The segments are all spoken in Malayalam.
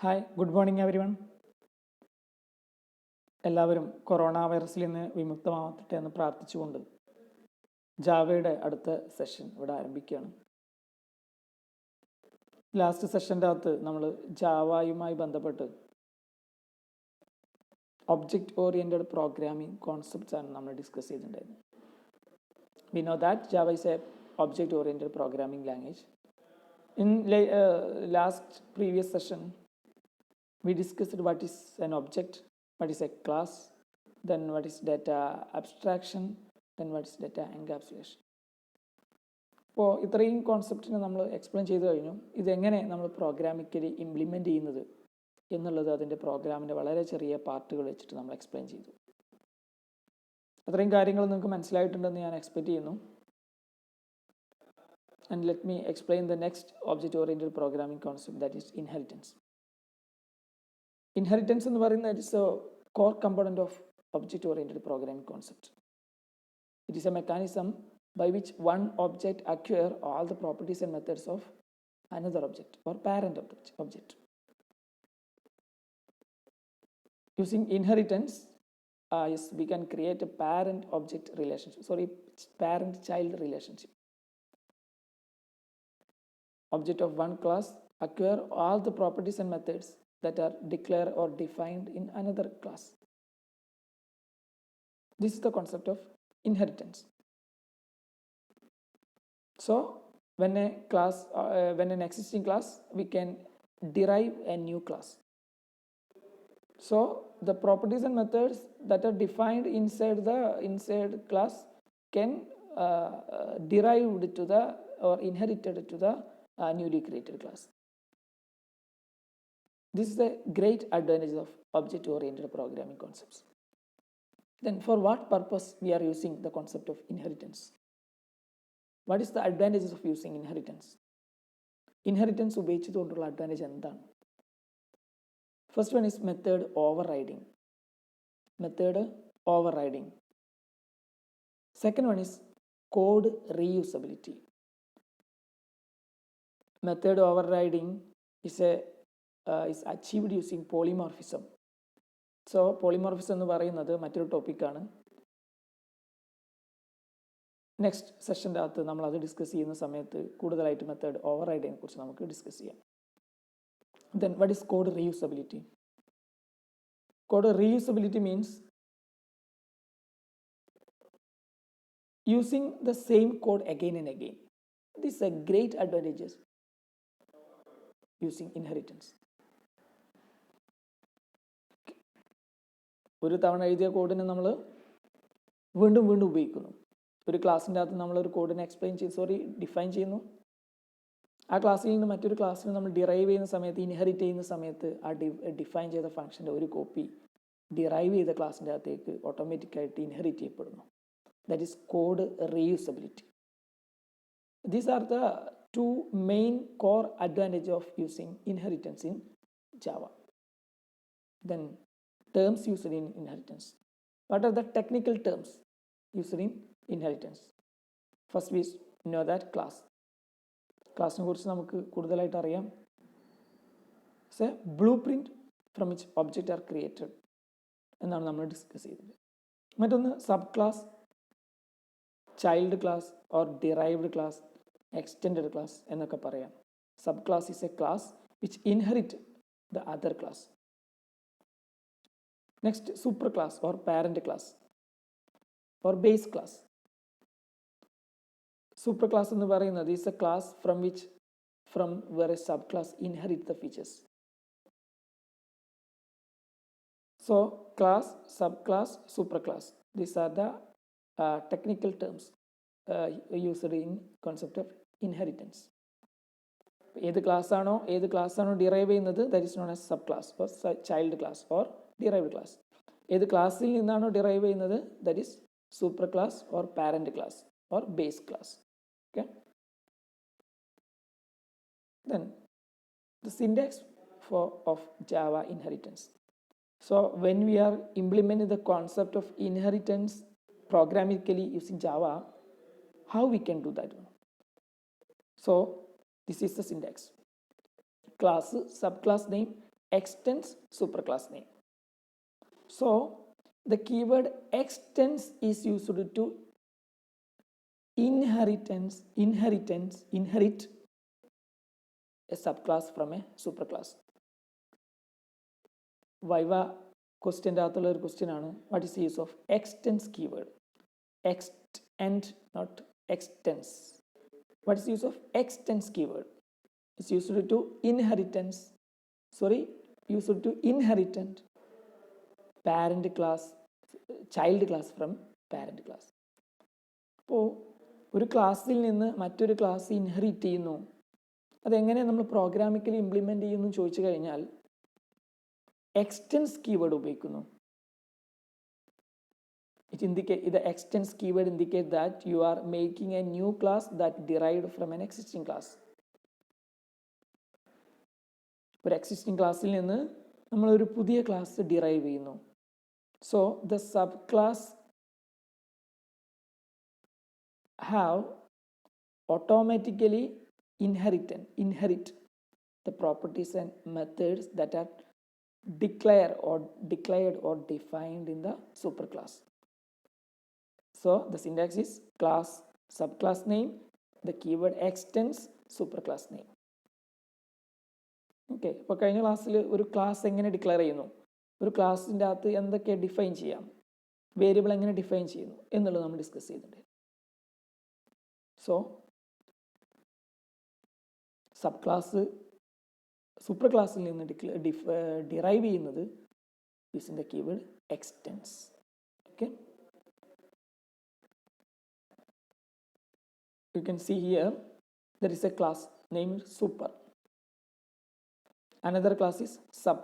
Hi good morning every one. എല്ലാവരും കൊറോണ വൈറസിൽ നിന്ന് വിമുക്തമാവട്ടെ എന്ന് പ്രാർത്ഥിച്ചുകൊണ്ട് ജാവയുടെ അടുത്ത സെഷൻ ഇവിടെ ആരംഭിക്കുകയാണ്. ലാസ്റ്റ് സെഷൻ്റെ അകത്ത് നമ്മൾ ജാവയുമായി ബന്ധപ്പെട്ട് ഒബ്ജക്റ്റ് ഓറിയൻറ്റഡ് പ്രോഗ്രാമിംഗ് കോൺസെപ്റ്റ്സ് ആണ് നമ്മൾ ഡിസ്കസ് ചെയ്തിട്ടുണ്ടായിരുന്നത്. We know that Java is A object oriented programming language. In last previous session, we discussed what is an object, what is a class, then what is data abstraction, then what is data encapsulation. അപ്പോൾ ഇത്രയും കോൺസെപ്റ്റിനെ നമ്മൾ എക്സ്പ്ലെയിൻ ചെയ്ത് കഴിഞ്ഞു. ഇതെങ്ങനെ നമ്മൾ പ്രോഗ്രാമിക്കലി ഇംപ്ലിമെൻറ്റ് ചെയ്യുന്നത് എന്നുള്ളത് അതിൻ്റെ പ്രോഗ്രാമിൻ്റെ വളരെ ചെറിയ പാർട്ടുകൾ വെച്ചിട്ട് നമ്മൾ എക്സ്പ്ലെയിൻ ചെയ്തു. അത്രയും കാര്യങ്ങൾ നിങ്ങൾക്ക് മനസ്സിലായിട്ടുണ്ടെന്ന് ഞാൻ എക്സ്പെക്റ്റ് ചെയ്യുന്നു. And let me explain the next object-oriented programming concept, that is inheritance. Inheritance എന്ന് പറയുന്നത് is a core component of object-oriented programming concept. It is a mechanism by which one object acquire all the properties and methods of another object or parent object. Using inheritance, yes, we can create a parent-object relationship. Parent-child relationship. Object of one class acquire all the properties and methods that are declared or defined in another class. This is the concept of inheritance. So when an existing class, we can derive a new class. So the properties and methods that are defined inside class can derived to the or inherited to the newly created class. This is the great advantage of object-oriented programming concepts. Then for what purpose we are using the concept of inheritance? What is the advantages of using inheritance? Inheritance ഉപയോഗിച്ചതുകൊണ്ടുള്ള advantage എന്താണ്? First one is method overriding. Second one is code reusability. Method overriding is achieved using polymorphism. So polymorphism എന്ന് പറയുന്നത് മറ്റൊരു ടോപ്പിക്കാണ്. നെക്സ്റ്റ് സെഷൻ്റെ അകത്ത് നമ്മൾ അത് ഡിസ്കസ് ചെയ്യുന്ന സമയത്ത് കൂടുതലായിട്ട് മെത്തേഡ് ഓവർറൈഡിനെ കുറിച്ച് നമുക്ക് ഡിസ്കസ് ചെയ്യാം. Then what is code reusability? Code reusability means using the same code again and again. This is a great advantages using inheritance. ഒരു തവണ എഴുതിയ കോഡിനെ നമ്മൾ വീണ്ടും ഉപയോഗിക്കുന്നു. ഒരു ക്ലാസ്സിൻ്റെ അകത്ത് നമ്മളൊരു കോഡിനെ ഡിഫൈൻ ചെയ്യുന്നു. ആ ക്ലാസ്സിൽ നിന്ന് മറ്റൊരു ക്ലാസ്സിൽ നമ്മൾ ഡിറൈവ് ചെയ്യുന്ന സമയത്ത്, ഇൻഹെറിറ്റ് ചെയ്യുന്ന സമയത്ത് ആ ഡിഫൈൻ ചെയ്ത ഫംഗ്ഷൻ്റെ ഒരു കോപ്പി ഡിറൈവ് ചെയ്ത ക്ലാസ്സിൻ്റെ അകത്തേക്ക് ഓട്ടോമാറ്റിക്കായിട്ട് ഇൻഹെറിറ്റ് ചെയ്യപ്പെടുന്നു. That is code reusability. These are the two main core advantage of using inheritance in Java. Then terms used in inheritance. What are the technical terms used in inheritance? First we know that ക്ലാസ്സിനെ കുറിച്ച് നമുക്ക് കൂടുതലായിട്ട് അറിയാം. It's a blueprint from which object are created എന്നാണ് നമ്മൾ ഡിസ്കസ് ചെയ്തത്. മറ്റൊന്ന് sub class, child class or derived class, extended class എന്നൊക്കെ പറയാം. Sub class is a class which inherit the other class. Next super class or parent class or base class. Super class എന്ന് പറയുന്നത് is a class from where a sub class inherit the features. So class, sub class, super class, these are the technical terms used in concept of inheritance. ഏത് ക്ലാസ്സാണോ ഡിറൈവ് ചെയ്യുന്നത്, that is known as sub class or child class or derived class. ഏത് ക്ലാസ്സിൽ നിന്നാണോ ഡിറൈവ് ചെയ്യുന്നത്, that is super class or parent class or base class. Okay. Then the syntax of Java inheritance. So when we are implementing the concept of inheritance programmatically using Java, how we can do that one? So this is the syntax. Class, subclass name, extends superclass name. So the keyword extends is used to inherit a subclass from a superclass. Viva question aathulla oru question aanu, what is the use of extends keyword? Extend, not extends. What is the use of extends keyword? It's used to inherit parent class, child class from parent class. അപ്പോൾ ഒരു ക്ലാസ്സിൽ നിന്ന് മറ്റൊരു ക്ലാസ് ഇൻഹെറിറ്റ് ചെയ്യുന്നു, അതെങ്ങനെ നമ്മൾ പ്രോഗ്രാമിക്കലി ഇംപ്ലിമെൻ്റ് ചെയ്യുന്നു ചോദിച്ചു കഴിഞ്ഞാൽ എക്സ്റ്റെൻസ് കീവേഡ് ഉപയോഗിക്കുന്നു. The extends keyword indicates that you are making a new class that derived from an existing class. ഒരു എക്സിസ്റ്റിംഗ് ക്ലാസ്സിൽ നിന്ന് നമ്മളൊരു പുതിയ ക്ലാസ് ഡിറൈവ് ചെയ്യുന്നു. So the sub class have automatically inherit the properties and methods that are declared or defined in the superclass. So the syntax is class subclass name, the keyword extends superclass name. Okay, ഇപ്പോൾ കഴിഞ്ഞ ക്ലാസ്സിൽ ഒരു ക്ലാസ് എങ്ങനെ ഡിക്ലെയർ ചെയ്യുന്നു, ഒരു ക്ലാസ്സിൻ്റെ അകത്ത് എന്തൊക്കെ ഡിഫൈൻ ചെയ്യാം, വേരിയബിൾ എങ്ങനെ ഡിഫൈൻ ചെയ്യുന്നു എന്നുള്ളത് നമ്മൾ ഡിസ്കസ് ചെയ്യുന്നുണ്ട്. സോ സബ് ക്ലാസ് സൂപ്പർ ക്ലാസ്സിൽ നിന്ന് ഡിറൈവ് ചെയ്യുന്നത് using the keyword extends. Okay, you can see here there is a class named super, another class is sub,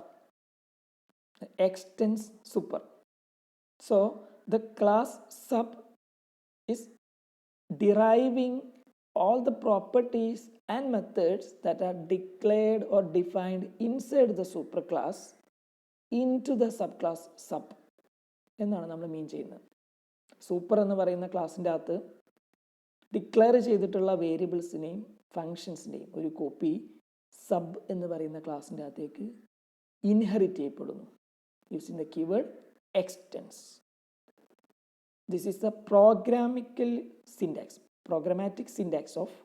extends super. So the class sub is deriving all the properties and methods that are declared or defined inside the superclass into the subclass sub എന്നാണ് നമ്മൾ മീൻ ചെയ്യുന്നത്. സൂപ്പർ എന്ന് പറയുന്ന ക്ലാസ്സിൻ്റെ അകത്ത് ഡിക്ലെയർ ചെയ്തിട്ടുള്ള വേരിയബിൾസിനെയും ഫങ്ഷൻസിൻ്റെയും ഒരു കോപ്പി സബ് എന്ന് പറയുന്ന ക്ലാസ്സിൻ്റെ അകത്തേക്ക് ഇൻഹെറിറ്റ് ചെയ്യപ്പെടുന്നു using the keyword extends. This is the programmatic syntax of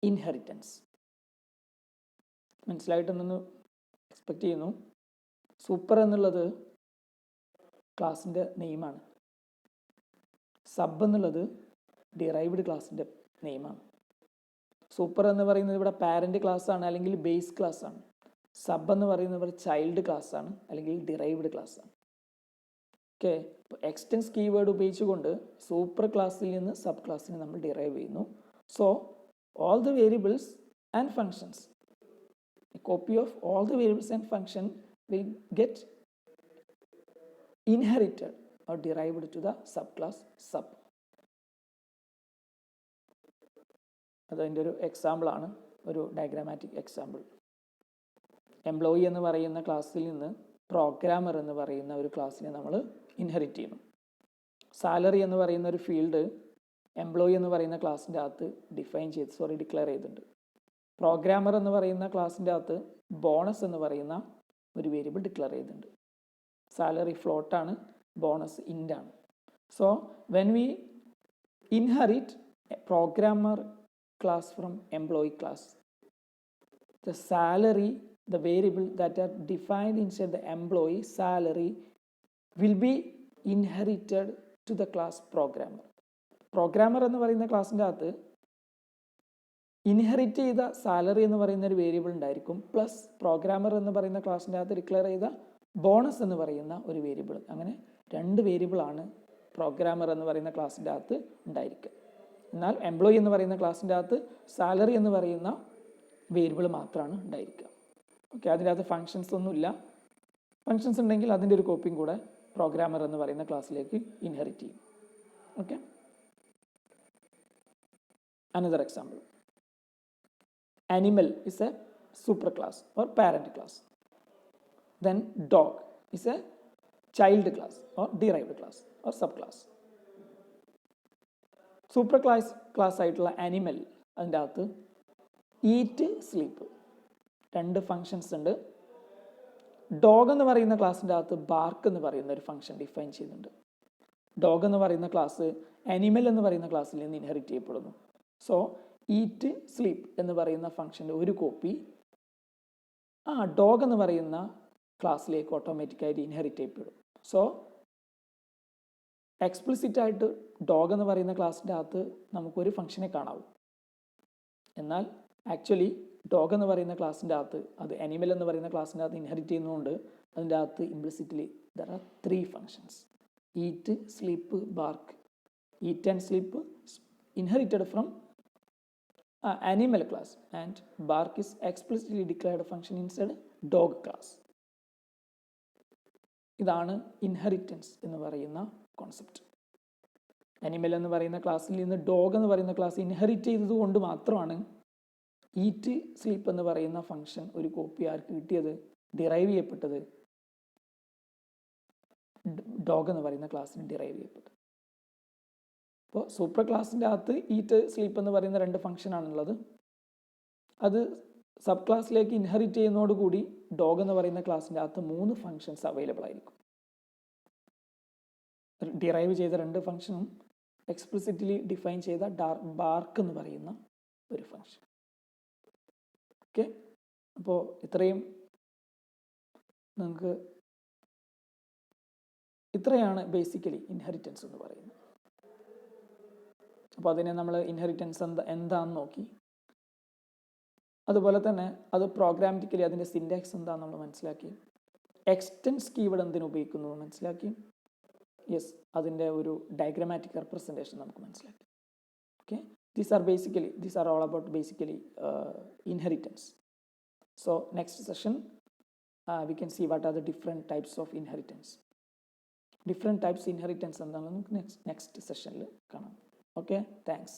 inheritance. മനസ്സിലായിട്ടെന്നു എക്സ്പെക്റ്റ് ചെയ്യുന്നു. സൂപ്പർ എന്നുള്ളത് ക്ലാസ്സിൻ്റെ നെയിമാണ്, സബ് എന്നുള്ളത് ഡിറൈവ്ഡ് ക്ലാസ്സിൻ്റെ നെയിമാണ്. സൂപ്പർ എന്ന് പറയുന്നത് ഇവിടെ പാരൻ്റ് ക്ലാസ്സാണ് അല്ലെങ്കിൽ ബേസ് ക്ലാസ്സാണ്. സബ് എന്ന് പറയുന്നത് ഇവിടെ ചൈൽഡ് ക്ലാസ്സാണ് അല്ലെങ്കിൽ ഡിറൈവ്ഡ് ക്ലാസ്സാണ്. ഓക്കെ, ഇപ്പോൾ എക്സ്റ്റെൻസ് കീവേഡ് ഉപയോഗിച്ചുകൊണ്ട് സൂപ്പർ ക്ലാസ്സിൽ നിന്ന് സബ് ക്ലാസ്സിനെ നമ്മൾ ഡിറൈവ് ചെയ്യുന്നു. So all the variables and functions, a copy of all the variables and function will get inherited or derived to the subclass sub. അതതിൻ്റെ ഒരു എക്സാമ്പിളാണ്, ഒരു ഡയഗ്രാമാറ്റിക് എക്സാമ്പിൾ. എംപ്ലോയി എന്ന് പറയുന്ന ക്ലാസ്സിൽ നിന്ന് പ്രോഗ്രാമർ എന്ന് പറയുന്ന ഒരു ക്ലാസ്സിനെ നമ്മൾ ഇൻഹെറിറ്റ് ചെയ്യുന്നു. സാലറി എന്ന് പറയുന്ന ഒരു ഫീൽഡ് എംപ്ലോയി എന്ന് പറയുന്ന ക്ലാസ്സിൻ്റെ അകത്ത് ഡിക്ലെയർ ചെയ്തിട്ടുണ്ട്. പ്രോഗ്രാമർ എന്ന് പറയുന്ന ക്ലാസ്സിൻ്റെ അകത്ത് ബോണസ് എന്ന് പറയുന്ന ഒരു വേരിയബിൾ ഡിക്ലെയർ ചെയ്തിട്ടുണ്ട്. സാലറി ഫ്ലോട്ടാണ്, ബോണസ് ഇൻ്റാണ്. So when we inherit a programmer class from employee class, the salary, the variable that are defined inside the employee salary will be inherited to the class programmer. Programmer എന്ന് പറയുന്ന ക്ലാസ്സിൻ്റെ അകത്ത് ഇൻഹെറിറ്റ് ചെയ്ത സാലറി എന്ന് പറയുന്ന ഒരു വേരിയബിൾ ഉണ്ടായിരിക്കും, പ്ലസ് പ്രോഗ്രാമർ എന്ന് പറയുന്ന ക്ലാസ്സിൻ്റെ അകത്ത് ഡിക്ലെയർ ചെയ്ത ബോണസ് എന്ന് പറയുന്ന ഒരു വേരിയബിൾ. അങ്ങനെ രണ്ട് വേരിയബിളാണ് പ്രോഗ്രാമർ എന്ന് പറയുന്ന ക്ലാസ്സിൻ്റെ അകത്ത് ഉണ്ടായിരിക്കുക. എന്നാൽ എംപ്ലോയി എന്ന് പറയുന്ന ക്ലാസ്സിൻ്റെ അകത്ത് സാലറി എന്ന് പറയുന്ന വേരിയബിൾ മാത്രമാണ് ഉണ്ടായിരിക്കുക. ഓക്കെ, അതിൻ്റെ അകത്ത് ഫങ്ഷൻസ് ഒന്നുമില്ല. ഫങ്ഷൻസ് ഉണ്ടെങ്കിൽ അതിൻ്റെ ഒരു കോപ്പിയും കൂടെ പ്രോഗ്രാമർ എന്ന് പറയുന്ന ക്ലാസ്സിലേക്ക് ഇൻഹെറിറ്റ് ചെയ്യും. Okay, another example. Animal is a superclass or parent class. Then dog is a child class or derived class or subclass. Super class ആയിട്ടുള്ള ആനിമൽ, അതിൻ്റെ അകത്ത് ഈറ്റ്, സ്ലീപ്പ് രണ്ട് ഫങ്ഷൻസ് ഉണ്ട്. ഡോഗ് എന്ന് പറയുന്ന ക്ലാസ്സിൻ്റെ അകത്ത് ബാർക്ക് എന്ന് പറയുന്ന ഒരു ഫംഗ്ഷൻ ഡിഫൈൻ ചെയ്യുന്നുണ്ട്. ഡോഗ് എന്ന് പറയുന്ന ക്ലാസ് അനിമൽ എന്ന് പറയുന്ന ക്ലാസ്സിൽ നിന്ന് ഇൻഹെറിറ്റ് ചെയ്യപ്പെടുന്നു. സോ ഈറ്റ് സ്ലീപ്പ് എന്ന് പറയുന്ന ഫംഗ്ഷൻ്റെ ഒരു കോപ്പി ഡോഗ് എന്ന് പറയുന്ന ക്ലാസ്സിലേക്ക് ഓട്ടോമാറ്റിക്കായിട്ട് ഇൻഹെറിറ്റ് ചെയ്യപ്പെടും. സോ എക്സ്പ്ലിസിറ്റ് ആയിട്ട് ഡോഗ് എന്ന് പറയുന്ന ക്ലാസ്സിൻ്റെ അകത്ത് നമുക്കൊരു ഫംഗ്ഷനെ കാണാവൂ. എന്നാൽ ആക്ച്വലി ഡോഗ് എന്ന് പറയുന്ന ക്ലാസ്സിൻ്റെ അകത്ത് അത് അനിമൽ എന്ന് പറയുന്ന ക്ലാസ്സിൻ്റെ അകത്ത് ഇൻഹെറിറ്റ് ചെയ്യുന്നതുകൊണ്ട് അതിൻ്റെ അകത്ത് implicitly there are 3 functions: eat, sleep, bark. Eat and sleep inherited from animal class and bark is explicitly declared a function inside dog class. ഇതാണ് ഇൻഹെറിറ്റൻസ് എന്ന് പറയുന്ന കോൺസെപ്റ്റ്. അനിമൽ എന്ന് പറയുന്ന ക്ലാസ്സിൽ നിന്ന് ഡോഗ് എന്ന് പറയുന്ന ക്ലാസ് ഇൻഹെറിറ്റ് ചെയ്തത് കൊണ്ട് മാത്രമാണ് ഈറ്റ് സ്ലീപ്പ് എന്ന് പറയുന്ന ഫംഗ്ഷൻ ഒരു കോപ്പി ആർക്ക് കിട്ടിയത്, ഡിറൈവ് ചെയ്യപ്പെട്ടത് ഡോഗ് എന്ന് പറയുന്ന ക്ലാസ്സിന് ഡിറൈവ് ചെയ്യപ്പെട്ടത്. അപ്പോൾ സൂപ്പർ ക്ലാസ്സിൻ്റെ അകത്ത് ഈറ്റ് സ്ലീപ്പ് എന്ന് പറയുന്ന 2 ഫംഗ്ഷൻ ആണുള്ളത്. അത് സബ് ക്ലാസ്സിലേക്ക് ഇൻഹെറിറ്റ് ചെയ്യുന്നതോടുകൂടി ഡോഗ് എന്ന് പറയുന്ന ക്ലാസ്സിൻ്റെ അകത്ത് 3 ഫങ്ഷൻസ് അവൈലബിൾ ആയിരിക്കും. ഡിറൈവ് ചെയ്ത 2 ഫംഗ്ഷനും എക്സ്പ്ലിസിറ്റ്ലി ഡിഫൈൻ ചെയ്ത ബാർക്ക് എന്ന് പറയുന്ന ഒരു ഫംഗ്ഷൻ. ഓക്കെ, അപ്പോൾ ഇത്രയാണ് ബേസിക്കലി ഇൻഹെറിറ്റൻസ് എന്ന് പറയുന്നത്. അപ്പോൾ അതിനെ നമ്മൾ ഇൻഹെറിറ്റൻസ് എന്താണെന്ന് നോക്കി. അതുപോലെ തന്നെ അത് പ്രോഗ്രാമാറ്റിക്കലി അതിൻ്റെ സിൻറ്റാക്സ് എന്താണെന്ന് നമ്മൾ മനസ്സിലാക്കി. എക്സ്റ്റൻസ് കീവേഡ് എന്തിനു ഉപയോഗിക്കുന്നു മനസ്സിലാക്കി. യെസ്, അതിൻ്റെ ഒരു ഡയഗ്രമാറ്റിക് റെപ്രസെൻറ്റേഷൻ നമുക്ക് മനസ്സിലാക്കി. Okay, these are all about basically inheritance. So next session we can see what are the different types of inheritance. Different types inheritance എന്താണെന്ന് നമുക്ക് നെക്സ്റ്റ് സെഷനിൽ കാണാം. Okay, thanks.